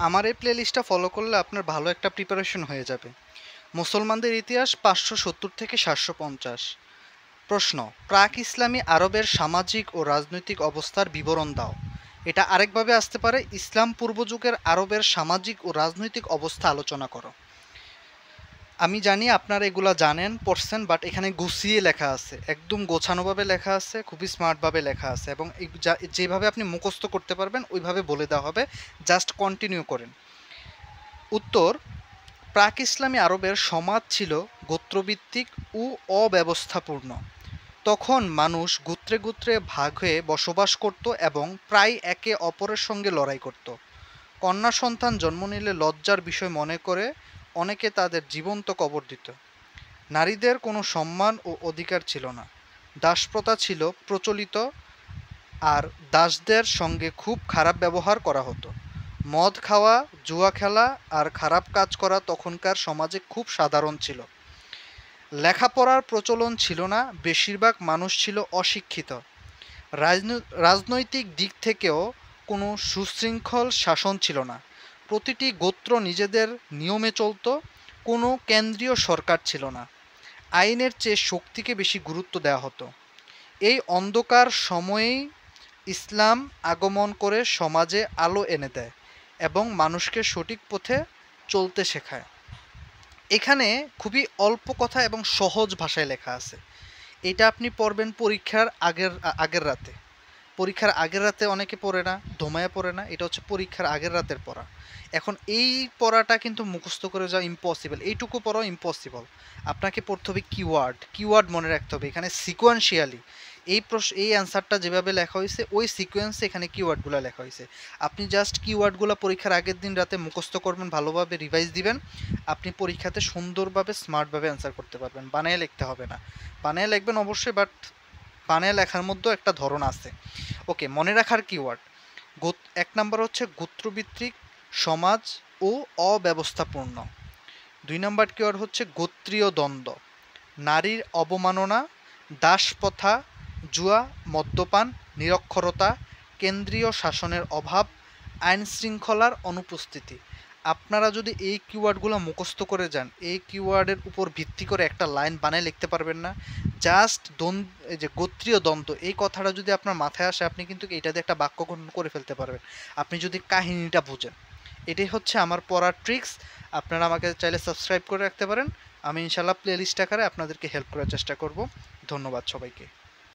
আমার এই প্লেলিস্টটা ফলো করলে আপনার ভালো একটা প্রিপারেশন হয়ে যাবে। মুসলমানদের ইতিহাস 570 থেকে 750। প্রশ্ন: প্রাক ইসলামী আরবের সামাজিক ও রাজনৈতিক অবস্থার বিবরণ দাও। এটা আরেকভাবে আসতে পারে, ইসলাম পূর্ব যুগের আরবের সামাজিক ও রাজনৈতিক অবস্থা আলোচনা করো। আমি জানি আপনারা এগুলা জানেন, পড়ছেন, বাট এখানে গুছিয়ে লেখা আছে, একদম গোছানোভাবে লেখা আছে, খুবই স্মার্টভাবে লেখা আছে, এবং যেভাবে আপনি মুখস্থ করতে পারবেন ওইভাবে বলে দেওয়া হবে। জাস্ট কন্টিনিউ করেন। উত্তর: প্রাক ইসলামী আরবের সমাজ ছিল গোত্রভিত্তিক ও অব্যবস্থাপূর্ণ। তখন মানুষ গোত্রে গোত্রে ভাগ হয়ে বসবাস করত এবং প্রায় একে অপরের সঙ্গে লড়াই করত। কন্যা সন্তান জন্ম নিলে লজ্জার বিষয় মনে করে অনেকে তাদের জীবন্ত কবর দিত। নারীদের কোনো সম্মান ও অধিকার ছিল না। দাসপ্রথা ছিল প্রচলিত, আর দাসদের সঙ্গে খুব খারাপ ব্যবহার করা হতো। মদ খাওয়া, জুয়া খেলা আর খারাপ কাজ করা তখনকার সমাজে খুব সাধারণ ছিল। লেখাপড়ার প্রচলন ছিল না, বেশিরভাগ মানুষ ছিল অশিক্ষিত। রাজনৈতিক দিক থেকেও কোনো সুশৃঙ্খল শাসন ছিল না। প্রতিটি গোত্র নিজেদের নিয়মে চলত, কোনো কেন্দ্রীয় সরকার ছিল না। আইনের চেয়ে শক্তিকে বেশি গুরুত্ব দেওয়া হতো। এই অন্ধকার সময়েই ইসলাম আগমন করে সমাজে আলো এনে দেয় এবং মানুষকে সঠিক পথে চলতে শেখায়। এখানে খুবই অল্প কথা এবং সহজ ভাষায় লেখা আছে। এটা আপনি পড়বেন পরীক্ষার আগের রাতে। পরীক্ষার আগের রাতে অনেকে পড়ে না, ধমায়া পড়ে না, এটা হচ্ছে পরীক্ষার আগের রাতের পড়া। এখন এই পড়াটা কিন্তু মুখস্থ করে যাওয়া ইম্পসিবল, এইটুকু পড়াও ইম্পসিবল। আপনাকে পড়তে হবে কিওয়ার্ড মনে রাখতে হবে। এখানে সিকোয়েন্সিয়ালি এই অ্যান্সারটা যেভাবে লেখা হয়েছে ওই সিকোয়েন্সে এখানে কিওয়ার্ডগুলো লেখা হয়েছে। আপনি জাস্ট কিওয়ার্ডগুলো পরীক্ষার আগের দিন রাতে মুখস্থ করবেন, ভালোভাবে রিভাইজ দিবেন, আপনি পরীক্ষাতে সুন্দরভাবে স্মার্টভাবে অ্যান্সার করতে পারবেন। বানায় লিখতে হবে না, বানায় লিখবেন অবশ্যই, বাট বানায় লেখার মধ্যেও একটা ধরন আছে। ওকে, মনে রাখার কিওয়ার্ড: এক নাম্বার হচ্ছে গোত্রভিত্তিক সমাজ ও অব্যবস্থাপূর্ণ। 2 নাম্বার কিওয়ার্ড হচ্ছে গোত্রীয় দ্বন্দ্ব, নারীর অবমাননা, দাসপ্রথা, জুয়া, মদ্যপান, নিরক্ষরতা, কেন্দ্রীয় শাসনের অভাব, আইন শৃঙ্খলার অনুপস্থিতি। আপনারা যদি এই কিওয়ার্ডগুলো মুখস্থ করে যান, এই কিওয়ার্ডের উপর ভিত্তি করে একটা লাইন বানিয়ে লিখতে পারবেন না। জাস্ট এই যে গোত্রীয় দ্বন্দ্ব, এই কথাটা যদি আপনার মাথায় আসে, আপনি কিন্তু এটা দিয়ে একটা বাক্য গঠন করে ফেলতে পারবেন, আপনি যদি কাহিনীটা বুঝেন। এটাই হচ্ছে আমার পড়ার ট্রিক্স। আপনারা আমাকে চাইলে সাবস্ক্রাইব করে রাখতে পারেন। আমি ইনশাল্লাহ প্লেলিস্ট আকারে আপনাদেরকে হেল্প করার চেষ্টা করব। ধন্যবাদ সবাইকে।